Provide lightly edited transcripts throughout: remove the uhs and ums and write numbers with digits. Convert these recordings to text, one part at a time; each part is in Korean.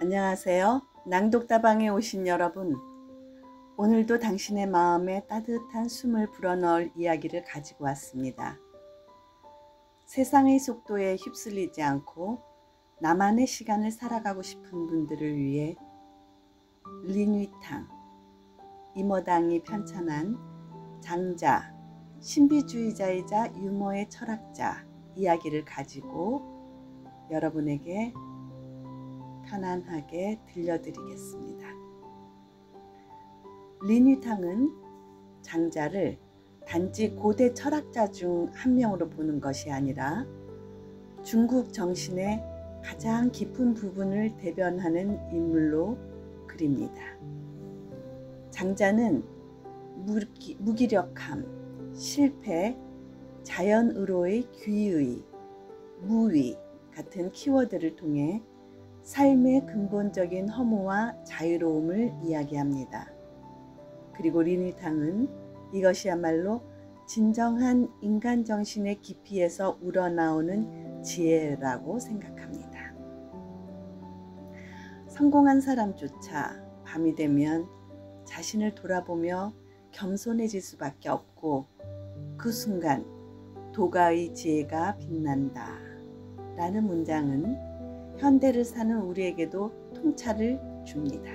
안녕하세요. 낭독다방에 오신 여러분, 오늘도 당신의 마음에 따뜻한 숨을 불어넣을 이야기를 가지고 왔습니다. 세상의 속도에 휩쓸리지 않고 나만의 시간을 살아가고 싶은 분들을 위해 린위탕, 이모당이 편찬한 장자, 신비주의자이자 유머의 철학자 이야기를 가지고 여러분에게 편안하게 들려드리겠습니다. 린위탕은 장자를 단지 고대 철학자 중 한 명으로 보는 것이 아니라 중국 정신의 가장 깊은 부분을 대변하는 인물로 그립니다. 장자는 무기력함, 실패, 자연의로의 귀의, 무위 같은 키워드를 통해 삶의 근본적인 허무와 자유로움을 이야기합니다. 그리고 린위탕은 이것이야말로 진정한 인간 정신의 깊이에서 우러나오는 지혜라고 생각합니다. 성공한 사람조차 밤이 되면 자신을 돌아보며 겸손해질 수밖에 없고 그 순간 도가의 지혜가 빛난다 라는 문장은 현대를 사는 우리에게도 통찰을 줍니다.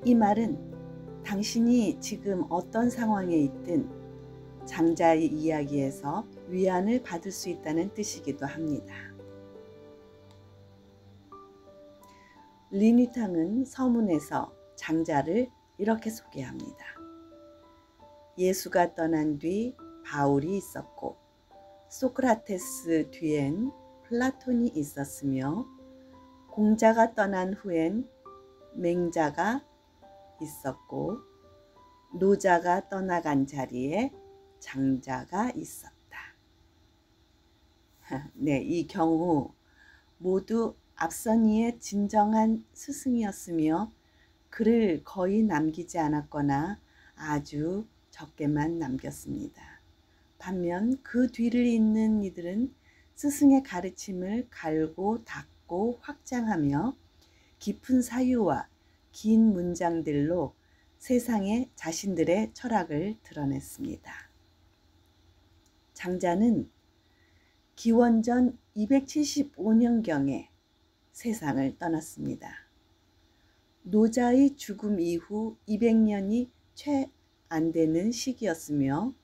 이 말은 당신이 지금 어떤 상황에 있든 장자의 이야기에서 위안을 받을 수 있다는 뜻이기도 합니다. 린위탕은 서문에서 장자를 이렇게 소개합니다. 예수가 떠난 뒤 바울이 있었고 소크라테스 뒤엔 플라톤이 있었으며 공자가 떠난 후엔 맹자가 있었고 노자가 떠나간 자리에 장자가 있었다. 네, 이 경우 모두 앞선 이의 진정한 스승이었으며 글을 거의 남기지 않았거나 아주 적게만 남겼습니다. 반면 그 뒤를 잇는 이들은 스승의 가르침을 갈고 닦고 확장하며 깊은 사유와 긴 문장들로 세상에 자신들의 철학을 드러냈습니다. 장자는 기원전 275년경에 세상을 떠났습니다. 노자의 죽음 이후 200년이 채 안 되는 시기였으며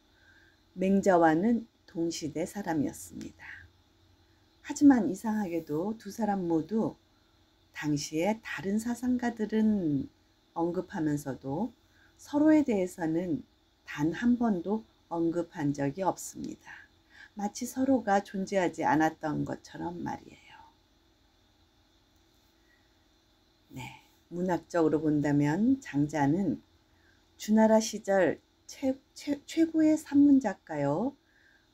맹자와는 동시대 사람이었습니다. 하지만 이상하게도 두 사람 모두 당시에 다른 사상가들은 언급하면서도 서로에 대해서는 단 한 번도 언급한 적이 없습니다. 마치 서로가 존재하지 않았던 것처럼 말이에요. 네, 문학적으로 본다면 장자는 주나라 시절 최고의 산문작가요.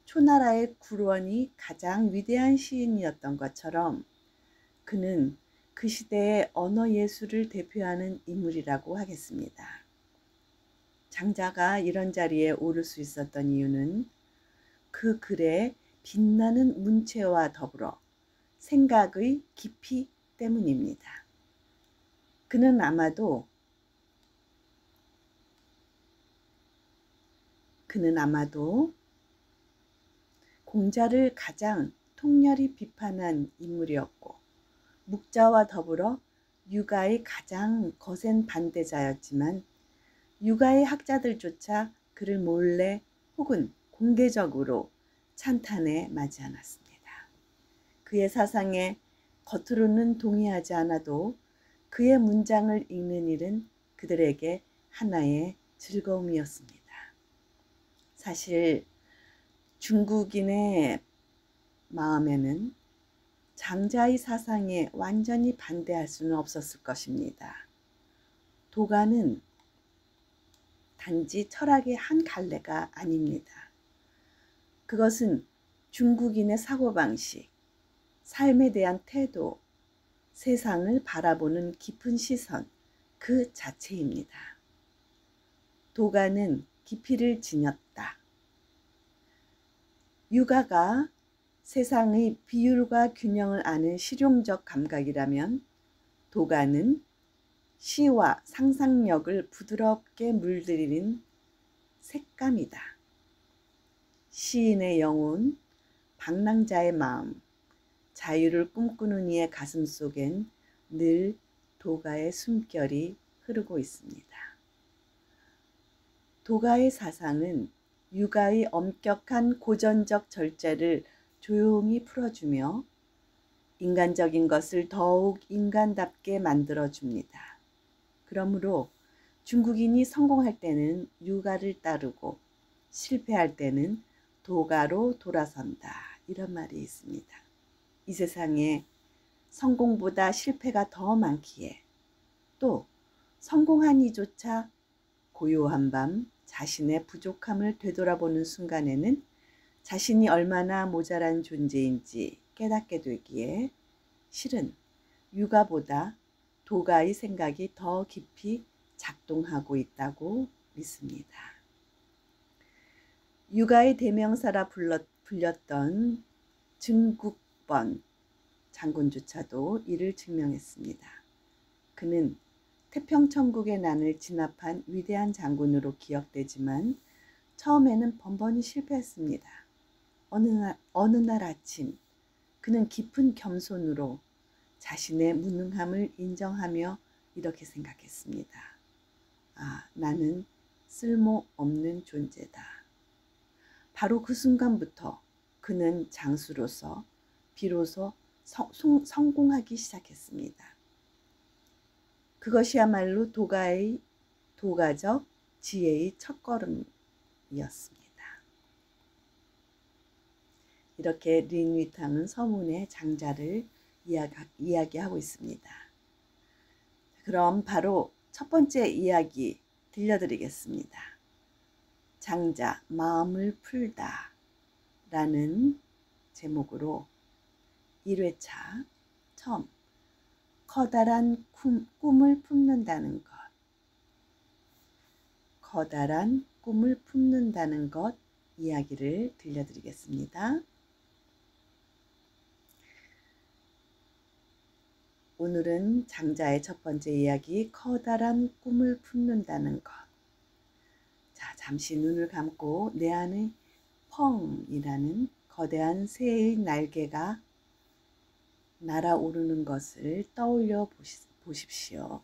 초나라의 굴원이 가장 위대한 시인이었던 것처럼 그는 그 시대의 언어 예술을 대표하는 인물이라고 하겠습니다. 장자가 이런 자리에 오를 수 있었던 이유는 그 글의 빛나는 문체와 더불어 생각의 깊이 때문입니다. 그는 아마도 공자를 가장 통렬히 비판한 인물이었고 묵자와 더불어 유가의 가장 거센 반대자였지만 유가의 학자들조차 그를 몰래 혹은 공개적으로 찬탄에 맞지 않았습니다. 그의 사상에 겉으로는 동의하지 않아도 그의 문장을 읽는 일은 그들에게 하나의 즐거움이었습니다. 사실 중국인의 마음에는 장자의 사상에 완전히 반대할 수는 없었을 것입니다. 도가는 단지 철학의 한 갈래가 아닙니다. 그것은 중국인의 사고방식, 삶에 대한 태도, 세상을 바라보는 깊은 시선, 그 자체입니다. 도가는 깊이를 지녔다. 유가가 세상의 비율과 균형을 아는 실용적 감각이라면 도가는 시와 상상력을 부드럽게 물들이는 색감이다. 시인의 영혼, 방랑자의 마음, 자유를 꿈꾸는 이의 가슴 속엔 늘 도가의 숨결이 흐르고 있습니다. 도가의 사상은 육아의 엄격한 고전적 절제를 조용히 풀어주며 인간적인 것을 더욱 인간답게 만들어줍니다. 그러므로 중국인이 성공할 때는 육아를 따르고 실패할 때는 도가로 돌아선다. 이런 말이 있습니다. 이 세상에 성공보다 실패가 더 많기에 또 성공한 이조차 고요한 밤 자신의 부족함을 되돌아보는 순간에는 자신이 얼마나 모자란 존재인지 깨닫게 되기에 실은 육아보다 도가의 생각이 더 깊이 작동하고 있다고 믿습니다. 육아의 대명사라 불렸던 증국번 장군조차도 이를 증명했습니다. 그는 태평천국의 난을 진압한 위대한 장군으로 기억되지만 처음에는 번번이 실패했습니다. 어느 날 아침 그는 깊은 겸손으로 자신의 무능함을 인정하며 이렇게 생각했습니다. 나는 쓸모없는 존재다. 바로 그 순간부터 그는 장수로서 비로소 성공하기 시작했습니다. 그것이야말로 도가적 지혜의 첫걸음이었습니다. 이렇게 린위탕은 서문의 장자를 이야기하고 있습니다. 그럼 바로 첫 번째 이야기 들려드리겠습니다. 장자 마음을 풀다 라는 제목으로 1회차 처음 커다란 꿈을 품는다는 것, 커다란 꿈을 품는다는 것 이야기를 들려드리겠습니다. 오늘은 장자의 첫 번째 이야기, 커다란 꿈을 품는다는 것. 자, 잠시 눈을 감고 내 안의 펑이라는 거대한 새의 날개가 날아오르는 것을 떠올려 보십시오.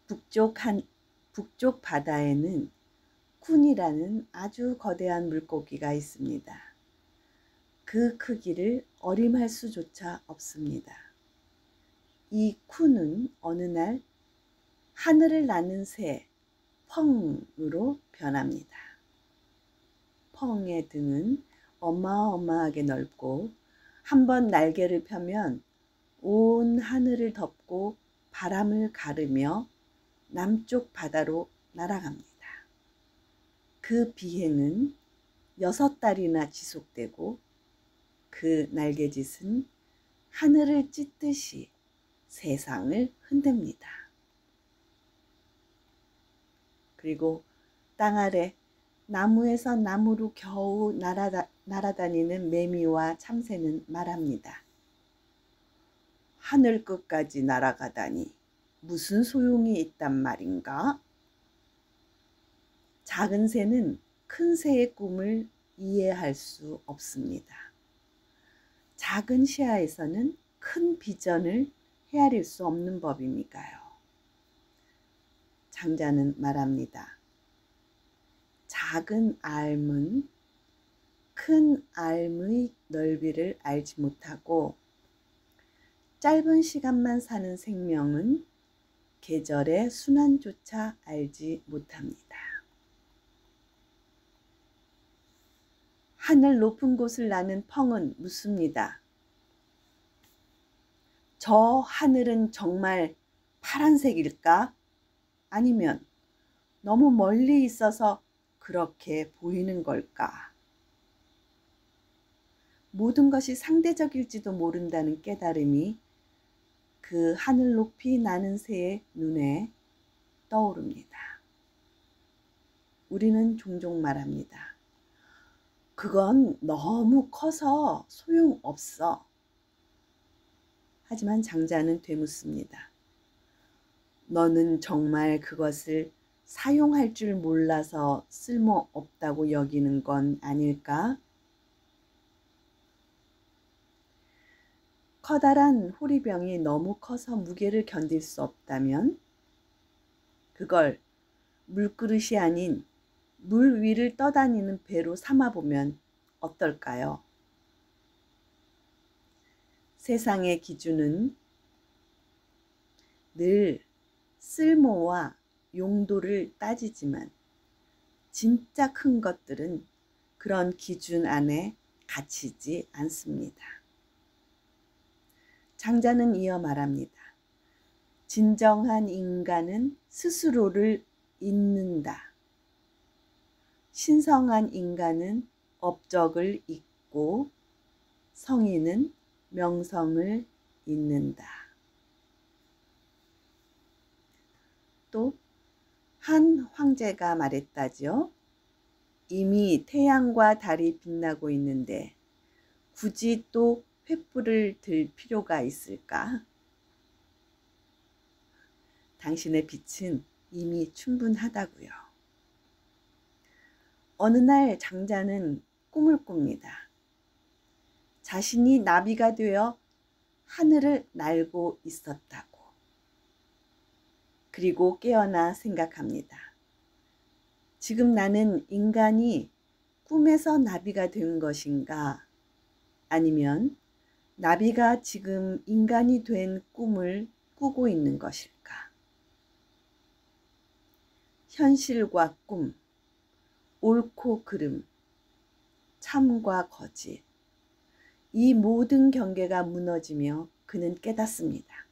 북쪽 바다에는 쿤이라는 아주 거대한 물고기가 있습니다. 그 크기를 어림할 수조차 없습니다. 이 쿤은 어느 날 하늘을 나는 새 펑으로 변합니다. 펑의 등은 어마어마하게 넓고 한번 날개를 펴면 온 하늘을 덮고 바람을 가르며 남쪽 바다로 날아갑니다. 그 비행은 6달이나 지속되고 그 날개짓은 하늘을 찢듯이 세상을 흔듭니다. 그리고 땅 아래 나무에서 나무로 겨우 날아다니는 매미와 참새는 말합니다. 하늘 끝까지 날아가다니 무슨 소용이 있단 말인가? 작은 새는 큰 새의 꿈을 이해할 수 없습니다. 작은 시야에서는 큰 비전을 헤아릴 수 없는 법이니까요. 장자는 말합니다. 작은 알은 큰 알의 넓이를 알지 못하고 짧은 시간만 사는 생명은 계절의 순환조차 알지 못합니다. 하늘 높은 곳을 나는 펑은 묻습니다. 저 하늘은 정말 파란색일까? 아니면 너무 멀리 있어서 그렇게 보이는 걸까? 모든 것이 상대적일지도 모른다는 깨달음이 그 하늘 높이 나는 새의 눈에 떠오릅니다. 우리는 종종 말합니다. 그건 너무 커서 소용없어. 하지만 장자는 되묻습니다. 너는 정말 그것을 사용할 줄 몰라서 쓸모없다고 여기는 건 아닐까? 커다란 호리병이 너무 커서 무게를 견딜 수 없다면 그걸 물그릇이 아닌 물 위를 떠다니는 배로 삼아보면 어떨까요? 세상의 기준은 늘 쓸모와 용도를 따지지만 진짜 큰 것들은 그런 기준 안에 갇히지 않습니다. 장자는 이어 말합니다. 진정한 인간은 스스로를 잊는다. 신성한 인간은 업적을 잊고 성인은 명성을 잊는다. 또 한 황제가 말했다죠. 이미 태양과 달이 빛나고 있는데 굳이 또 횃불을 들 필요가 있을까? 당신의 빛은 이미 충분하다고요. 어느 날 장자는 꿈을 꿉니다. 자신이 나비가 되어 하늘을 날고 있었다고. 그리고 깨어나 생각합니다. 지금 나는 인간이 꿈에서 나비가 된 것인가? 아니면 나비가 지금 인간이 된 꿈을 꾸고 있는 것일까? 현실과 꿈, 옳고 그름, 참과 거짓, 이 모든 경계가 무너지며 그는 깨닫습니다.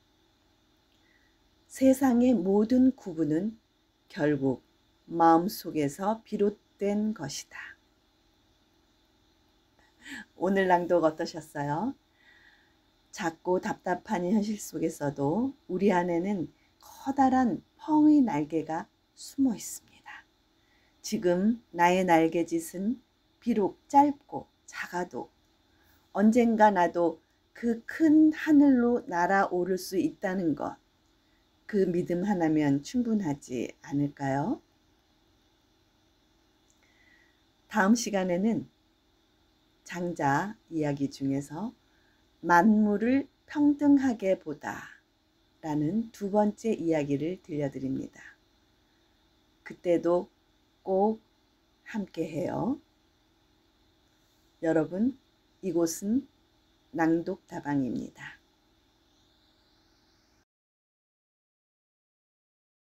세상의 모든 구분은 결국 마음속에서 비롯된 것이다. 오늘 낭독 어떠셨어요? 작고 답답한 현실 속에서도 우리 안에는 커다란 펑의 날개가 숨어 있습니다. 지금 나의 날개짓은 비록 짧고 작아도 언젠가 나도 그 큰 하늘로 날아오를 수 있다는 것, 그 믿음 하나면 충분하지 않을까요? 다음 시간에는 장자 이야기 중에서 만물을 평등하게 보다 라는 두 번째 이야기를 들려드립니다. 그때도 꼭 함께 해요. 여러분, 이곳은 낭독다방입니다.